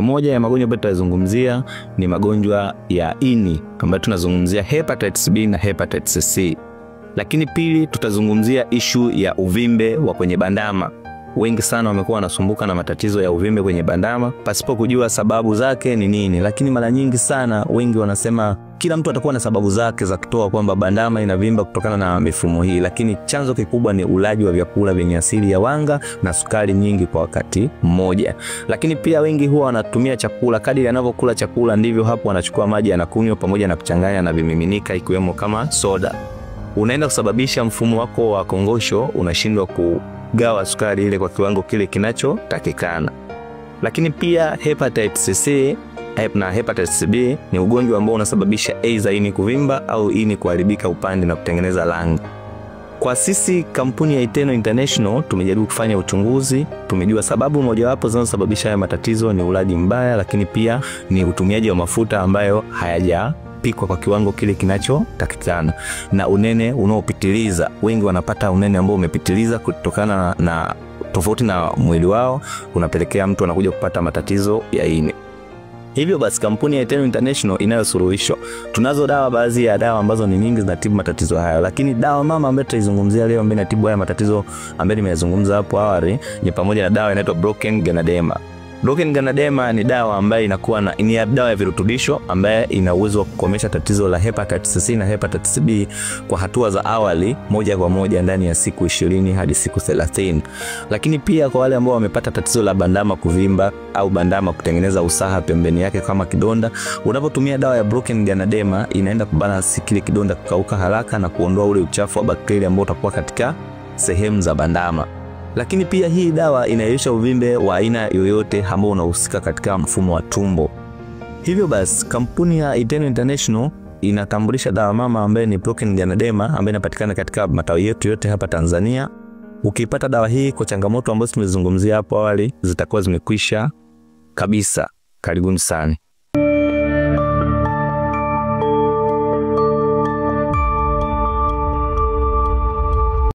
Moja ya magonjwa ambayo tutazungumzia ni magonjwa ya ini ambayo tunazungumzia hepatitis B na hepatitis C. Lakini pili tutazungumzia issue ya uvimbe wa kwenye bandama. Wengi sana wamekuwa wanasumbuka na matatizo ya uvimbe kwenye bandama pasipo kujua sababu zake ni nini. Lakini mara nyingi sana wengi wanasema kila mtu atakuwa na sababu zake za kutoa kwamba bandama inavimba kutokana na mifumo hii, lakini chanzo kikubwa ni ulaji wa vyakula vyenye asili ya wanga na sukari nyingi kwa wakati mmoja. Lakini pia wengi huwa wanatumia chakula, kadri anavyokula chakula ndivyo hapo anachukua maji anakunywa pamoja na kuchanganya na vimiminika ikiwemo kama soda. Unaenda kusababisha mfumo wako wa kongosho unashindwa kugawa sukari ile kwa kiwango kile kinachotakikana. Lakini pia hepatitis C na hepatitis B ni ugonjwa ambao unasababisha aidha ini kuvimba au ini kuharibika upande na kutengeneza langa. Kwa sisi kampuni ya Eternal International tumejaribu kufanya uchunguzi, tumejua sababu mojawapo zinazosababisha haya matatizo ni ulaji mbaya, lakini pia ni utumiaji wa mafuta ambayo hayajapikwa kwa kiwango kile kinachotakikana na unene unaopitiliza. Wengi wanapata unene ambao umepitiliza kutokana na tofauti na mwili wao, unapelekea mtu anakuja kupata matatizo ya ini. Hivyo basi kampuni ya Eternal International inayo suluhisho. Tunazo dawa, baadhi ya dawa ambazo ni nyingi zinatibu matatizo haya, lakini dawa mama ambayo tutaizungumzia leo ambayo inatibu haya matatizo ambayo nimezungumza hapo awali ni pamoja na dawa inaitwa Broken Ganaderma. Broken Ganaderma ni dawa ambayo inakuwa na dawa ya virutubisho ambayo ina uwezo wa kukomesha tatizo la hepatitis C na hepatitis B kwa hatua za awali moja kwa moja ndani ya siku 20 hadi siku 30. Lakini pia kwa wale ambao wamepata tatizo la bandama kuvimba au bandama kutengeneza usaha pembeni yake kama kidonda, unapotumia dawa ya Broken Ganaderma inaenda kubalance kile kidonda kukauka haraka na kuondoa ule uchafu wa bakteria ambao utakuwa katika sehemu za bandama. Lakini pia hii dawa inayeyusha uvimbe wa aina yoyote ambao unahusika katika mfumo wa tumbo. Hivyo basi kampuni ya Eternal International inatambulisha dawa mama ambayo ni Broken Ganaderma ambayo inapatikana katika matawi yetu yote hapa Tanzania. Ukipata dawa hii kwa changamoto ambazo tumezungumzia hapo awali zitakuwa zimekwisha kabisa. Karibuni sana.